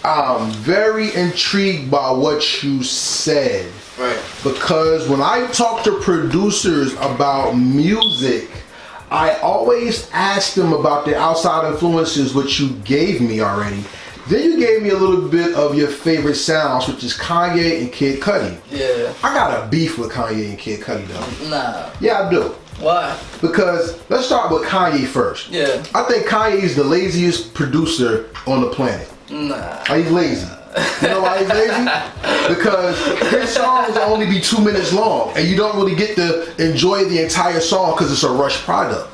I'm very intrigued by what you said. Right. Because when I talk to producers about music, I always ask them about their outside influences, which you gave me already. Then you gave me a little bit of your favorite sounds, which is Kanye and Kid Cudi. Yeah. I got a beef with Kanye and Kid Cudi though. Nah. Yeah, I do. Why? Because let's start with Kanye first. Yeah. I think Kanye is the laziest producer on the planet. Nah. He's lazy. You know why he's lazy? Because his songs only be 2 minutes long, and you don't really get to enjoy the entire song because it's a rushed product.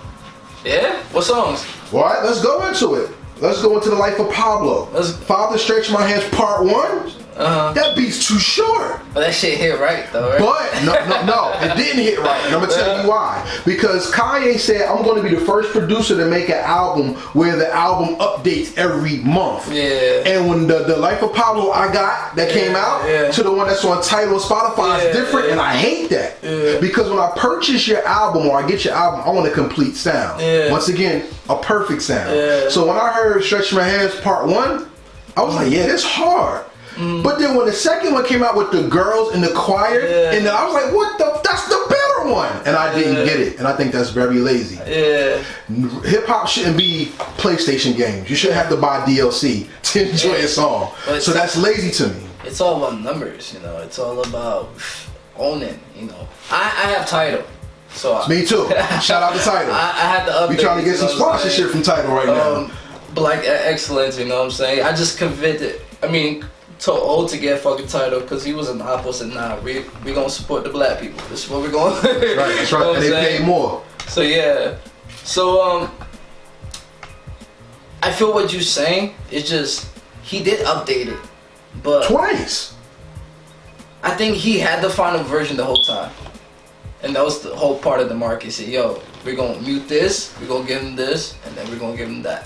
Yeah? What songs? All right, let's go into it. Let's go into the life of Pablo. Father Stretch My Hands Part 1. That beat's too short. But that shit hit right though, right? But no, it didn't hit right. And I'm gonna tell you why. Because Kanye said, I'm gonna be the first producer to make an album where the album updates every month. Yeah. And when the Life of Pablo I got that came out to the one that's on Tidal and Spotify is different, and I hate that. Because when I purchase your album or I get your album, I want a complete sound. Once again, a perfect sound. So when I heard Stretch My Hands Part 1, I was like, yeah, this hard. But then when the second one came out with the girls in the choir, and then I was like, what the, that's the better one. And I didn't get it. And I think that's very lazy. Hip hop shouldn't be PlayStation games. You shouldn't have to buy DLC to enjoy a song. So that's lazy to me. It's all about numbers, you know. It's all about owning, you know. I have Tidal. So me too. Shout out to Tidal. I had to update. We trying to get some sponsorship from Tidal right now. Black excellence, you know what I'm saying? I just convicted, too old to get fucking Tidal because he was an opposite. Nah, we gonna support the black people. This is what we're going. Right, that's right. And they pay more. So yeah, so I feel what you're saying. It's just he did update it, but twice. I think he had the final version the whole time, and that was the whole part of the market. Said, yo, we're gonna mute this, we're gonna give him this, and then we're gonna give him that.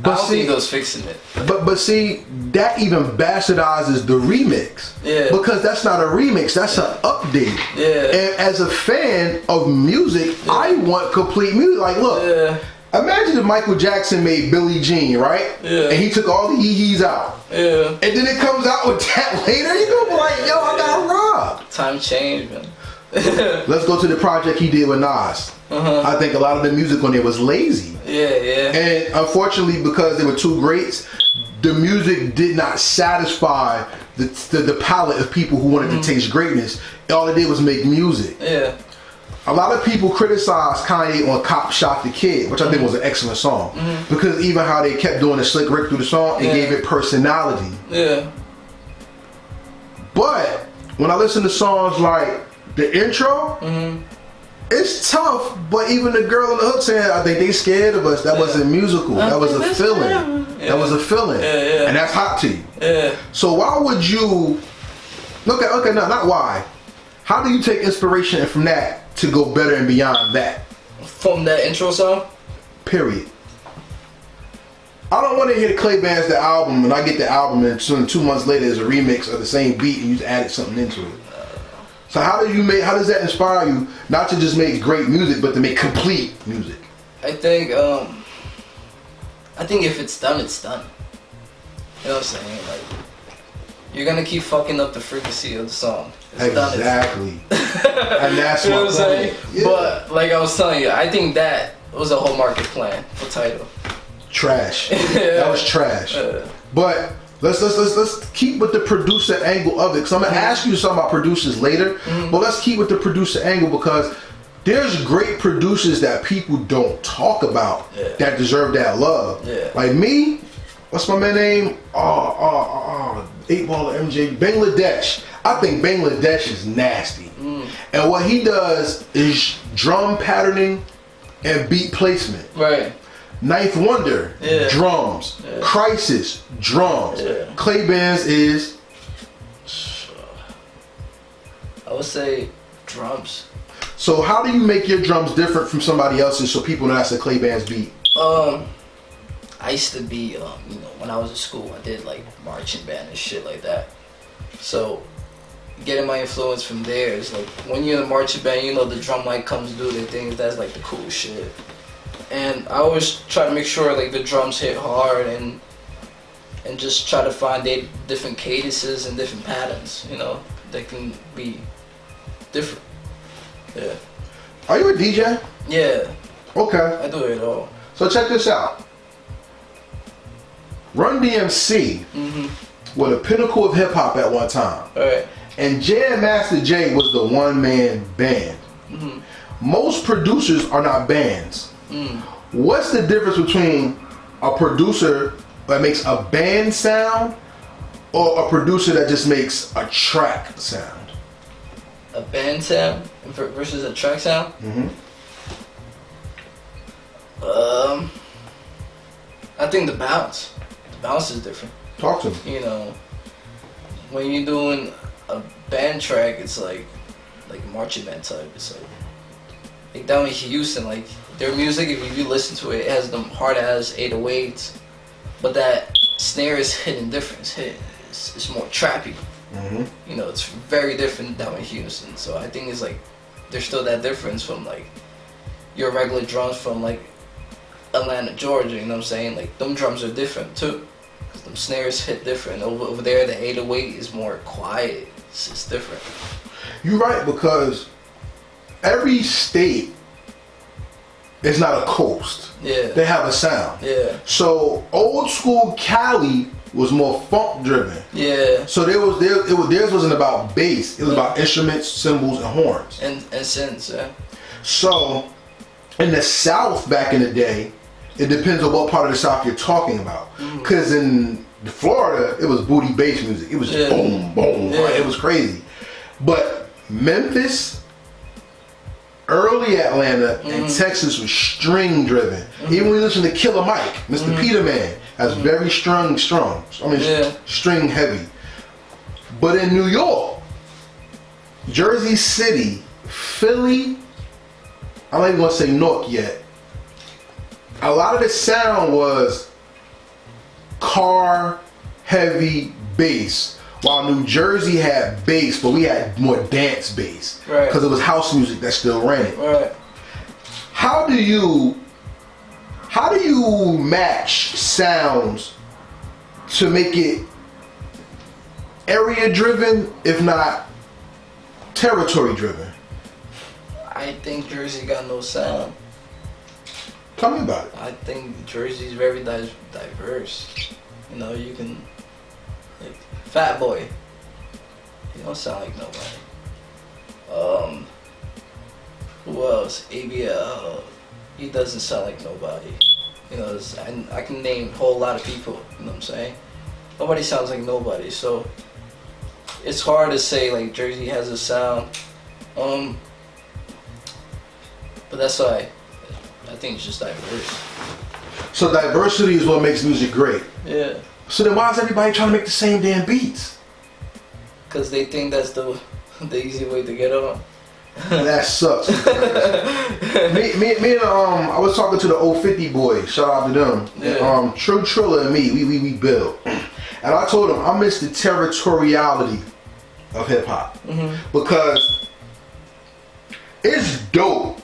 But I don't think he was fixing it. But see, that even bastardizes the remix. Yeah. Because that's not a remix, that's an update. Yeah. And as a fan of music, I want complete music. Like, look, imagine if Michael Jackson made Billie Jean, right? Yeah. And he took all the hee-hees out. Yeah. And then it comes out with that later, you gonna be like, yo, I got robbed. Time changed, man. Let's go to the project he did with Nas. I think a lot of the music on there was lazy. And unfortunately, because they were two greats, the music did not satisfy the palate of people who wanted to taste greatness. All it did was make music. A lot of people criticized Kanye on Cop Shot the Kid, which I think was an excellent song. Because even how they kept doing the slick Rick through the song, it gave it personality. But when I listen to songs like the intro, it's tough, but even the girl in the hook saying, I think they scared of us. That wasn't musical. That was a feeling. That was a feeling. And that's hot to you. So why would you, okay, no, not why. How do you take inspiration from that to go better and beyond that? From that intro song? Period. I don't want to hear the Klaybandz the album and I get the album and 2 months later there's a remix of the same beat and you just added something into it. So how does that inspire you not to just make great music but to make complete music? I think if it's done, it's done. You know what I'm saying? Like, you're gonna keep fucking up the frequency of the song. Exactly. And that's you know what I'm saying? Yeah. But like I was telling you, I think that was a whole market plan for Tidal. Trash. That was trash. But let's keep with the producer angle of it. Because I'm gonna ask you something about producers later. But let's keep with the producer angle because there's great producers that people don't talk about that deserve that love. Like me, what's my man name? 8-Ball MJ, Bangladesh. I think Bangladesh is nasty. And what he does is drum patterning and beat placement. Right. Ninth Wonder, drums. Crisis, drums. Klaybandz is, I would say drums. So how do you make your drums different from somebody else's so people know that's a Klaybandz beat? I used to be, you know, when I was in school, I did like marching band and shit like that. So getting my influence from there is like when you're in a marching band, you know, the drum line comes do their things. That's like the cool shit. And I always try to make sure like the drums hit hard and just try to find different cadences and different patterns, you know, that can be different. Yeah. Are you a DJ? Yeah. Okay. I do it all. So check this out. Run DMC were the pinnacle of hip hop at one time. Right. And Jam Master Jay was the one-man band. Most producers are not bands. What's the difference between a producer that makes a band sound or a producer that just makes a track sound? A band sound versus a track sound? I think the bounce is different. Talk to me. You know, when you're doing a band track, it's like marching band type. It's like down in Houston, like their music, if you listen to it, it has them hard ass 808s, but that snare is hitting different. It's more trappy. You know, it's very different down in Houston. So I think it's like there's still that difference from like your regular drums from like Atlanta, Georgia. You know what I'm saying? Like them drums are different too, because them snares hit different. Over there, the 808 is more quiet. It's different. You're right, because every state is not a coast. Yeah. They have a sound. Yeah. So old school Cali was more funk driven. Yeah. So theirs wasn't about bass. It was about instruments, cymbals, and horns. And synths, yeah. So in the South back in the day, it depends on what part of the South you're talking about. Because in Florida, it was booty bass music. It was just boom, boom. Yeah. It was crazy. But Memphis, early Atlanta, and Texas was string driven. Even when you listen to Killer Mike, Mr. Peterman, that's very strong. I mean, string heavy. But in New York, Jersey City, Philly, I'm not even gonna say Newark yet. A lot of the sound was car heavy bass, while New Jersey had bass, but we had more dance bass because it was house music that still ran it. Right. How do you match sounds to make it area driven, if not territory driven? I think Jersey got no sound. Tell me about it. I think Jersey's very diverse. You know, you can, like, Fat Boy, he don't sound like nobody. Who else? ABL, he doesn't sound like nobody. You know, I can name a whole lot of people, you know what I'm saying? Nobody sounds like nobody, so it's hard to say like Jersey has a sound. But that's why I think it's just diverse. So diversity is what makes music great. Yeah. So then why is everybody trying to make the same damn beats? Because they think that's the easy way to get on. That sucks. me and I was talking to the old 50 boys. Shout out to them. Yeah. True Triller and me, we build. And I told them I miss the territoriality of hip hop because it's dope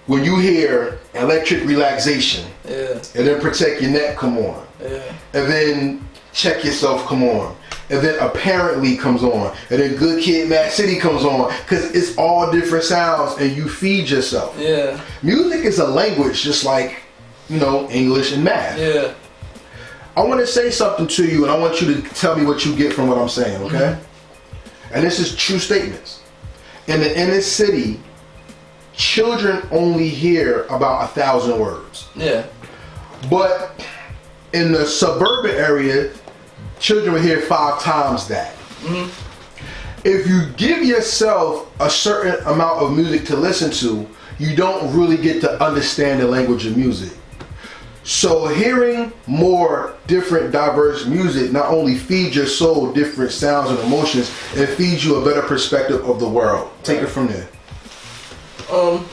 when you hear Electric Relaxation, and then Protect Your Neck come on, and then Check Yourself come on, and then Apparently comes on, and then Good Kid, Mad City comes on, because it's all different sounds and you feed yourself. Yeah. Music is a language just like, you know, English and math. Yeah. I want to say something to you and I want you to tell me what you get from what I'm saying, okay? And this is true statements. In the inner city, children only hear about 1,000 words. Yeah. But in the suburban area, children will hear 5 times that. If you give yourself a certain amount of music to listen to, you don't really get to understand the language of music. So hearing more different, diverse music not only feeds your soul different sounds and emotions, it feeds you a better perspective of the world. Take it from there. Let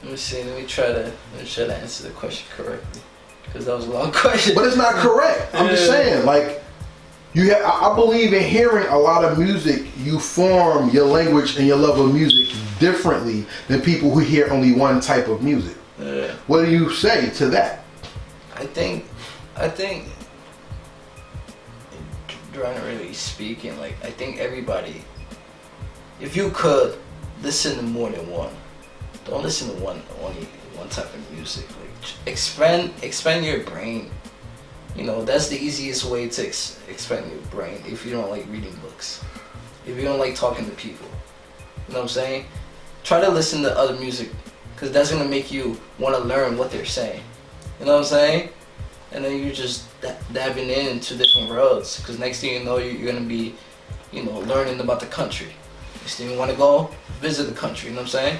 me see. Let me try to answer the question correctly, because that was a long question. But it's not correct. I'm just saying, like, I believe in hearing a lot of music. You form your language and your love of music differently than people who hear only one type of music. Yeah. What do you say to that? I think, generally speaking, like, I think everybody, if you could listen to more than one, don't listen to only one type of music. Like, expand your brain. You know, that's the easiest way to expand your brain. If you don't like reading books, if you don't like talking to people, you know what I'm saying? Try to listen to other music, because that's gonna make you want to learn what they're saying. You know what I'm saying? And then you just dabbing into different worlds, because next thing you know, you're gonna be, you know, learning about the country. Next thing you want to go visit the country. You know what I'm saying?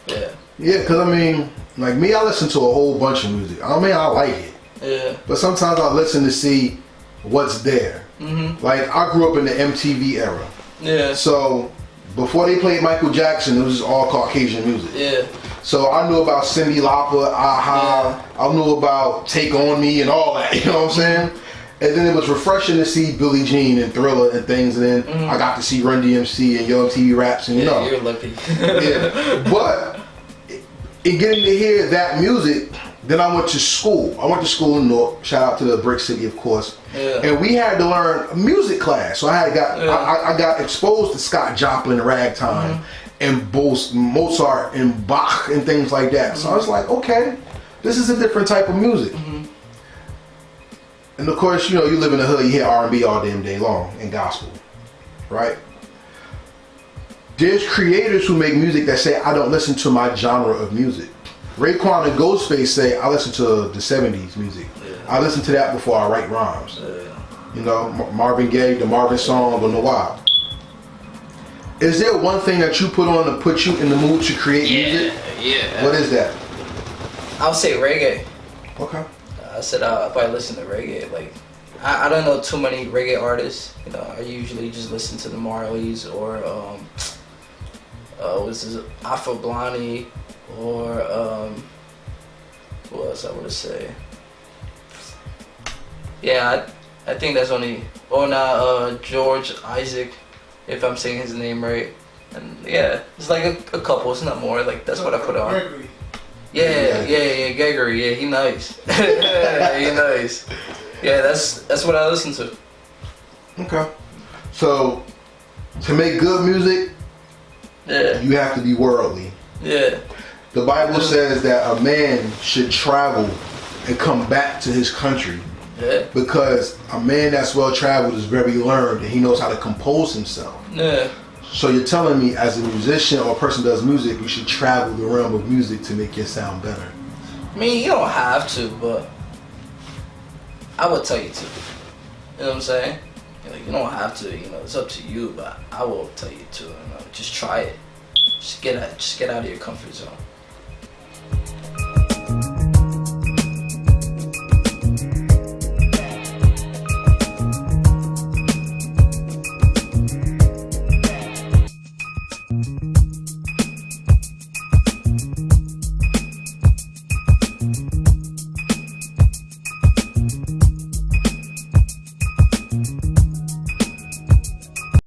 Yeah. Yeah, because I mean, like me, I listen to a whole bunch of music. I mean, I like it. Yeah. But sometimes I listen to see what's there. Mm-hmm. Like, I grew up in the MTV era. Yeah. So before they played Michael Jackson, it was just all Caucasian music. Yeah. So I knew about Cyndi Lauper, Aha. Yeah. I knew about Take On Me and all that. You know what I'm saying? And then it was refreshing to see Billie Jean and Thriller and things. And then I got to see Run DMC and Young TV Raps. And you know, you're lucky. Yeah. But in getting to hear that music, then I went to school. I went to school in Newark. Shout out to the Brick City, of course. Yeah. And we had to learn a music class. So I got exposed to Scott Joplin, Ragtime, and Mozart and Bach and things like that. So I was like, okay, this is a different type of music. And of course, you know, you live in the hood, you hear R&B all damn day long and gospel, right? There's creators who make music that say, I don't listen to my genre of music. Raekwon and Ghostface say, I listen to the 70s music. Yeah. I listen to that before I write rhymes. Yeah. You know, Marvin Gaye, the Marvin song, or Noir. Is there one thing that you put on to put you in the mood to create music? Yeah. What is that? I would say reggae. Okay. I said I probably listen to reggae. Like, I don't know too many reggae artists. You know, I usually just listen to the Marleys or what's this, Afro Blondie, or who else I would say? Yeah, I think that's only. Or now George Isaac, if I'm saying his name right. And yeah, it's like a couple. It's not more. Like, that's what I put on. Gregory. Yeah, Gregory. Yeah, he nice. Yeah, he nice. Yeah, that's what I listen to. Okay. So, to make good music, you have to be worldly. Yeah. The Bible says that a man should travel and come back to his country. Yeah. Because a man that's well traveled is very learned and he knows how to compose himself. Yeah. So you're telling me, as a musician or a person who does music, you should travel the realm of music to make your sound better? I mean, you don't have to, but I would tell you to. You know what I'm saying? Like, you don't have to. You know, it's up to you, but I will tell you to. You know, just try it. Just get out of your comfort zone.